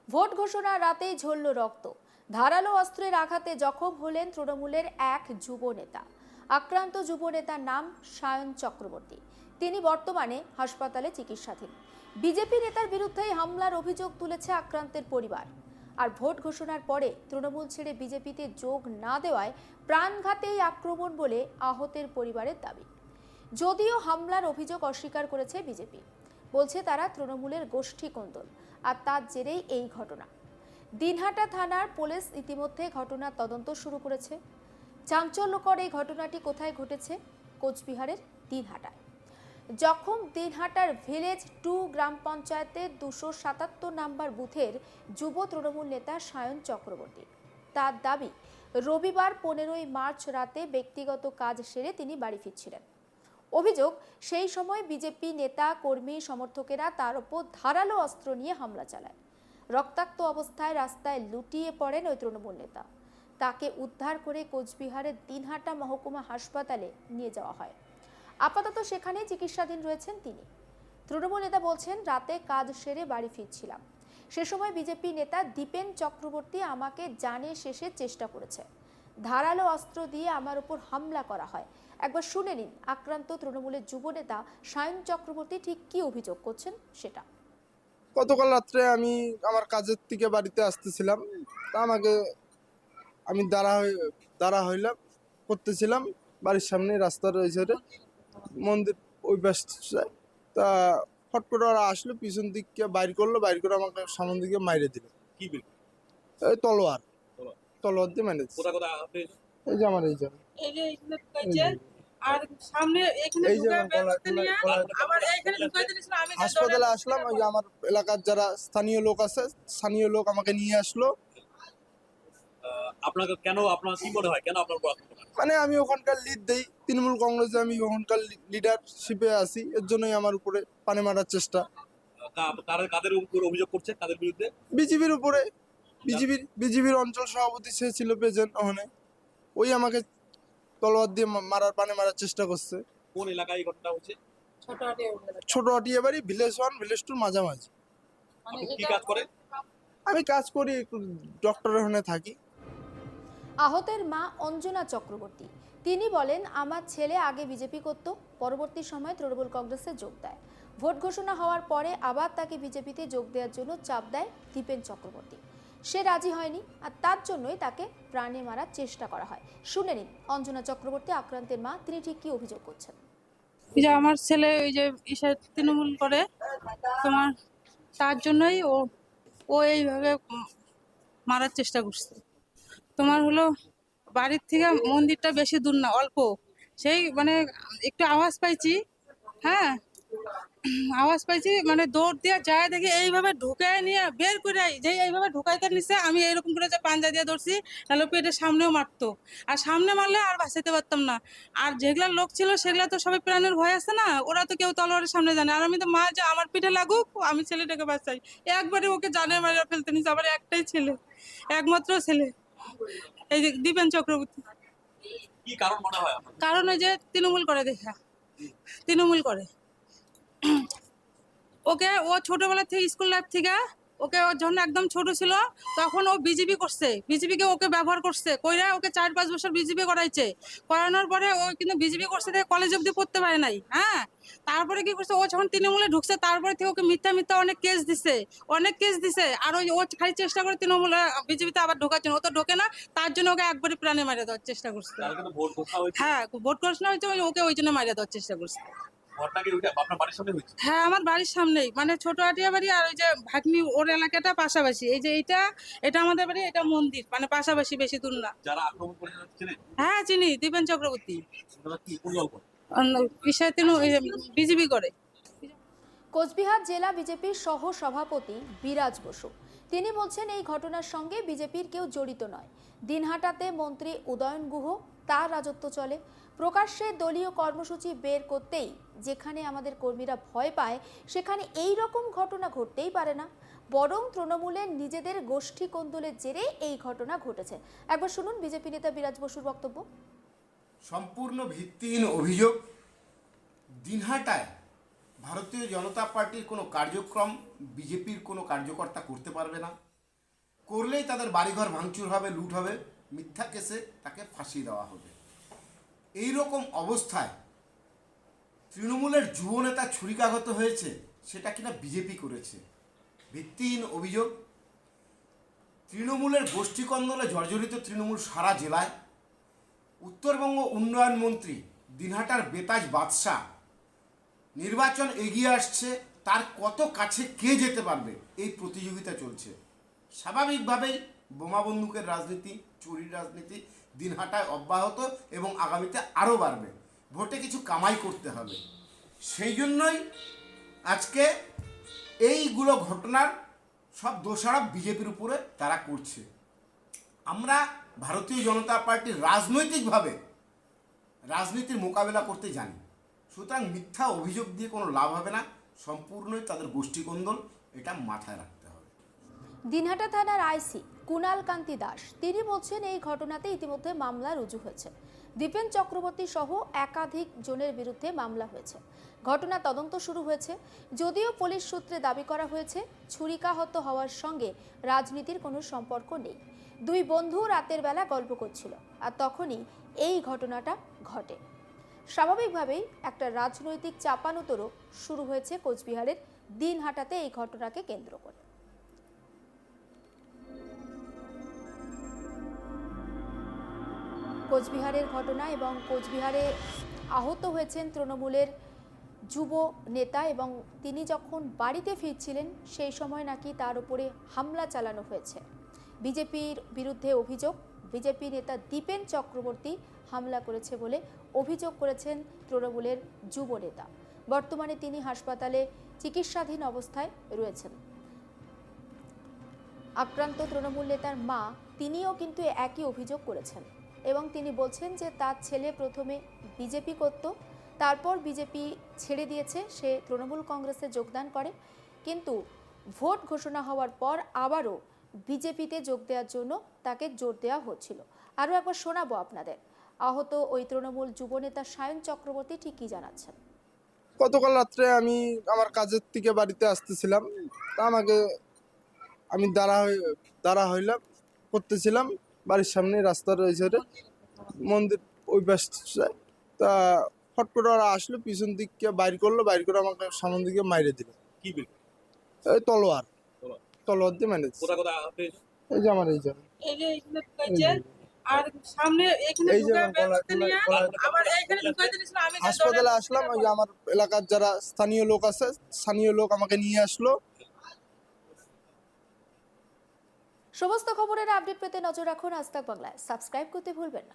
Vote ঘোষণার রাতেই ঝরল রক্ত। ধারালো অস্ত্রের আঘাতে জখম হলেন তৃণমূলের এক যুব নেতা। আক্রান্ত যুব নেতার নাম সায়ন চক্রবর্তী। তিনি বর্তমানে হাসপাতালে চিকিৎসাধীন। বিজেপি নেতার বিরুদ্ধে হামলার অভিযোগ তুলেছে আক্রান্তের পরিবার। আর ভোট ঘোষণার পরে তৃণমূল ছেড়ে বিজেপিতে যোগ না দেওয়ায় প্রাণঘাতী আক্রমণ বলে আহতের পরিবারের দাবি। যদিও হামলার অভিযোগ অস্বীকার করেছে বিজেপি, বলছে তারা তৃণমূলের গোষ্ঠী কোন্দল, আর তার জেরেই এই ঘটনা। দিনহাটা থানার পুলিশ ইতিমধ্যে ঘটনার তদন্ত শুরু করেছে। চাঞ্চল্যকর এই ঘটনাটি কোথায় ঘটেছে? কোচবিহারের দিনহাটায়। জখম দিনহাটার ভিলেজ 2 গ্রাম পঞ্চায়েতের 277 নম্বর বুথের যুব তৃণমূল নেতা সায়ন চক্রবর্তী। তার দাবি, রবিবার 15ই মার্চ রাতে ব্যক্তিগত কাজ সেরে তিনি বাড়ি ফিরছিলেন। অভিযোগ, সেই সময় বিজেপি নেতা কর্মী সমর্থকেরা তার উপর ধারালো অস্ত্র নিয়ে হামলা চালায়। রক্তাক্ত অবস্থায় রাস্তায় লুটিয়ে পড়েন ওই তৃণমূল নেতা। তাকে উদ্ধার করে কোচবিহারের দিনহাটা মহকুমা হাসপাতালে নিয়ে যাওয়া হয়। আপাতত সেখানেই চিকিৎসাধীন রয়েছেন তিনি। তৃণমূল নেতা বলছেন, রাতে কাজ সেরে বাড়ি ফিরছিলাম। সে সময় বিজেপি নেতা দীপেন চক্রবর্তী আমাকে জানে শেষের চেষ্টা করেছে। ধারালো অস্ত্র দিয়ে আমার উপর হামলা করা হয়। একবার শুনে নিন আক্রান্ত তৃণমূলের যুব নেতা সায়ন চক্রবর্তী ঠিক কি অভিযোগ করছেন সেটা। গতকাল রাত্রে আমি আমার কাজের থেকে বাড়িতে আসতেছিলাম। তা আমি দাঁড়া হইলাম করতেছিলাম বাড়ির সামনে, রাস্তার ওই সাইডে মন্দির ওই পাশে। তা ফট করে ওরা আসলো, পিছন দিকে বাইর করে আমাকে সামন দিকে মাইরে দিল। কি বিল? এই তলোয়ার দিয়ে মেরে দিচ্ছে। কোথা কোথা আপনি? এই যে আমার এই জায়গা, এই যে এখানে ঢুকাইছে আর সামনে এখানে এই যে ঢুকায় বের গলায় করতে নিয়ে আবার এইখানে ঢুকাইতে দিছিল। আমি যে হাসপাতালে আসলাম। ওই যে আমার এলাকার যারা স্থানীয় লোক আছে, স্থানীয় লোক আমাকে নিয়ে আসলো। আপনাকে কেন, আপনার কি মনে হয় কেন আপনার উপর আক্রমণ হয়? মানে আমি ওখানকার লিড দেই, তৃণমূল কংগ্রেসে আমি ওখানকার লিডারশিপে আছি, এর জন্যই আমার উপরে পানি মারার চেষ্টা। কাদের উপর অভিযোগ করছে, কাদের বিরুদ্ধে? বিজেপির উপরে। বিজেপির অঞ্চল সভাপতি সে ছিল প্রেজেন্ট ওখানে। ওই আমাকে তলোয়ার দিয়ে পানি মারার চেষ্টা করছে। কোন এলাকায় এই ঘটনা হচ্ছে? ছোট আটিয়া বাড়ি, ভিলেজ 1 ভিলেজ 2 মাঝামাঝি। আপনি কি কাজ করেন? আমি কাজ করি, ডক্টরের ওখানে থাকি। আহতের মা অঞ্জনা চক্রবর্তী তিনি বলেন, আমার ছেলে আগে বিজেপি করত, পরবর্তী সময়ে তৃণমূল কংগ্রেসে যোগ দেয়। ভোট ঘোষণা হওয়ার পরে আবার তাকে বিজেপিতে যোগ দেওয়ার জন্য চাপ দেয় দীপেন চক্রবর্তী। সে রাজি হয়নি, আর তার জন্যই তাকে প্রাণে মারার চেষ্টা করা হয়। শুনে নিন অঞ্জনা চক্রবর্তী, আক্রান্তের মা, তিনি ঠিক কি অভিযোগ করছেন। এই যে আমার ছেলে ওই যে তৃণমূল করে, তোমার তার জন্যই ও ও এইভাবে মারার চেষ্টা করছে। তোমার হলো বাড়ির থেকে মন্দিরটা বেশি দূর না, অল্প। সেই মানে একটু আওয়াজ পাইছি, হ্যাঁ আওয়াজ পাইছি, মানে দৌড় দিয়ে যায় দেখি এইভাবে ঢুকায় নিয়ে বের করে, যে এইভাবে ঢুকাইতে নিছে আমি এইরকম করে যে পাঞ্জা দিয়ে ধরছি, নাহলে পেটের সামনেও মারতো। আর সামনে মারলে আর বাঁচাতে পারতাম না। আর যেগুলা লোক ছিল সেগুলা তো সবাই প্রাণের ভয় আছে না, ওরা তো কেউ তলোয়ারের সামনে জানে। আর আমি তো মা, যে আমার পিঠে লাগুক, আমি ছেলেটাকে বাঁচাই। একবারে ওকে জানে মারা ফেলতে নিছে। আমার একটাই ছেলে, একমাত্র ছেলে, এই যে দীপেন চক্রবর্তী। কি কারণ মনে হয় আপনার? কারণ ওই যে তৃণমূল করে, দেখা তৃণমূল করে। ওকে ও ছোটবেলা থেকে, স্কুল লাইফ থেকে ওকে, ও যখন একদম ছোট ছিল তখন ও বিজেপি করছে, বিজেপিকে ওকে ব্যবহার করছে, কইরা ওকে 4-5 বছর বিজেপি করাইছে। করানোর পরে ও কিন্তু বিজেপি করছে, কলেজ অব্দি পড়তে পারে নাই। হ্যাঁ, তারপরে কি করছে, ও যখন তৃণমূলে ঢুকছে তারপরে থেকে ওকে মিথ্যা অনেক কেস দিছে। আর ও খালি চেষ্টা করে তৃণমূলে বিজেপিতে আবার ঢোকার জন্য, ও তো ঢোকে না। তার জন্য ওকে একবারে প্রাণে মারিয়ে দেওয়ার চেষ্টা করছে। তাহলে কিন্তু ভোট ঘোষণা হয়েছে। হ্যাঁ, ভোট ঘোষণা হয়েছে, ওকে ওই জন্য মারিয়ে দেওয়ার চেষ্টা করছে। ঘটনা কি ওইটা আপনার বাড়ির সামনে হয়েছে? হ্যাঁ, আমার বাড়ির সামনেই, মানে ছোট আটিয়া বাড়ি, আর ওই যে ভাগ্নি ওর এলাকাটা পাশাপাশি। এই যে এটা আমাদের বাড়ি, এটা মন্দির, মানে পাশাপাশি, বেশি দূর না। যারা আক্রমণ করেছে চিনেন? হ্যাঁ চিনি, দীপেন চক্রবর্তী। ওনারা কি কোন দল করে? বিষয় তিনি বিজেপি করে। কোচবিহার জেলা বিজেপির সহ সভাপতি বিরাজ বসু তিনি বলছেন, এই ঘটনার সঙ্গে বিজেপির কেউ জড়িত নয়। দিনহাটাতে মন্ত্রী উদয়ন গুহ, তার রাজত্ব চলে। প্রকাশ্যে দলীয় কর্মসূচি বের করতেই যেখানে আমাদের কর্মীরা ভয় পায়, সেখানে এই রকম ঘটনা ঘটতেই পারে না। বরং তৃণমূলের নিজেদের গোষ্ঠী কোন্দলের জেরে এই ঘটনা ঘটেছে। একবার শুনুন বিজেপি নেতা বিরাজ বসুর বক্তব্য। সম্পূর্ণ ভিত্তিহীন অভিযোগ। দিনহাটায় ভারতীয় জনতা পার্টির কোনো কার্যক্রম বিজেপির কোনো কার্যকর্তা করতে পারবে না। করলেই তাদের বাড়িঘর ভাঙচুর হবে, লুট হবে, মিথ্যা কেসে তাকে ফাঁসি দেওয়া হবে। এই রকম অবস্থায় তৃণমূলের যুবনেতা ছুরিকাঘাত হয়েছে, সেটা কিনা বিজেপি করেছে। ভিত্তিহীন অভিযোগ। তৃণমূলের গোষ্ঠীকন্দলে জর্জরিত তৃণমূল সারা জেলায়। উত্তরবঙ্গ উন্নয়ন মন্ত্রী দিনহাটার বেতাজ বাদশাহ নির্বাচন এগিয়ে আসছে, তার কত কাছে কে যেতে পারবে এই প্রতিযোগিতা চলছে। স্বাভাবিকভাবেই বোমা বন্দুকের রাজনীতি, চুরির রাজনীতি দিনহাটায় অব্যাহত এবং আগামীতে আরও বাড়বে। ভোটে কিছু কামাই করতে হবে, সেই জন্যই আজকে এইগুলো ঘটনার সব দোষারোপ বিজেপির উপরে তারা করছে। আমরা ভারতীয় জনতা পার্টির রাজনৈতিকভাবে রাজনীতির মোকাবেলা করতে জানি, সুতরাং মিথ্যা অভিযোগ দিয়ে কোনো লাভ হবে না। সম্পূর্ণই তাদের গোষ্ঠীকন্দল, এটা মাথায় রাখতে হবে। দিনহাটা থানার আইসি কুণাল কান্তি দাস তিনি বলছেন, এই ঘটনাতে ইতিমধ্যে মামলা রুজু হয়েছে। দীপেন চক্রবর্তী সহ একাধিক জনের বিরুদ্ধে মামলা হয়েছে। ঘটনা তদন্ত শুরু হয়েছে। যদিও পুলিশ সূত্রে দাবি করা হয়েছে ছুরিকাহত হওয়ার সঙ্গে রাজনীতির কোনো সম্পর্ক নেই। দুই বন্ধু রাতের বেলা গল্প করছিল, আর তখনই এই ঘটনাটা ঘটে। স্বাভাবিকভাবেই একটা রাজনৈতিক চাপানোতরও শুরু হয়েছে কোচবিহারের দিনহাটাতে এই ঘটনাকে কেন্দ্র করে। কোচবিহারের ঘটনা এবং কোচবিহারে আহত হয়েছেন তৃণমূলের যুব নেতা, এবং তিনি যখন বাড়িতে ফিরছিলেন সেই সময় নাকি তার উপরে হামলা চালানো হয়েছে। বিজেপির বিরুদ্ধে অভিযোগ, বিজেপি নেতা দীপেন চক্রবর্তী হামলা করেছে বলে অভিযোগ করেছেন তৃণমূলের যুব নেতা। বর্তমানে তিনি হাসপাতালে চিকিৎসাধীন অবস্থায় রয়েছেন। আক্রান্ত তৃণমূল নেতার মা তিনিও কিন্তু একই অভিযোগ করেছেন এবং তিনি বলছেন যে তার ছেলে প্রথমে বিজেপি করত, তারপর বিজেপি ছেড়ে দিয়েছে, সে তৃণমূল কংগ্রেসে যোগদান করে, কিন্তু ভোট ঘোষণা হওয়ার পর আবারও বিজেপিতে যোগ দেওয়ার জন্য তাকে জোর দেওয়া হচ্ছিল। আরও একবার শোনাবো আপনাদের আহত ওই তৃণমূল যুবনেতা সায়ন চক্রবর্তী ঠিক কী জানাচ্ছেন। গতকাল রাত্রে আমি আমার কাজের থেকে বাড়িতে আসতেছিলাম, তা আমি দাঁড়া হইলাম করতেছিলাম বাড়ির সামনে, রাস্তা রয়েছে মন্দির ওই পাশে। তা ফট করে ওরা আসলো, পিছন দিকে বাইর করে আমাকে সামনের দিকে মাইরে দিল। কি বিল? এই তলোয়ার দিয়ে মেরে দিচ্ছে। কোথায় কোথায় আপনি? এই যে আমার এই যে এই যে এখানে ঢুকাইছে, আর সামনে এখানে এই যে ঢুকায় গলায়- বেলতে নিয়ে গলায়- আবার এইখানে ঢুকাইতে দিয়েছিল। আমি যে হাসপাতালে দৌড়ে আসলাম, ওই যে আমার এলাকার যারা স্থানীয় লোক আছে, স্থানীয় লোক আমাকে নিয়ে আসলো। সমস্ত খবরের আপডেট পেতে নজর রাখুন আজ তাক বাংলায়। সাবস্ক্রাইব করতে ভুলবেন না।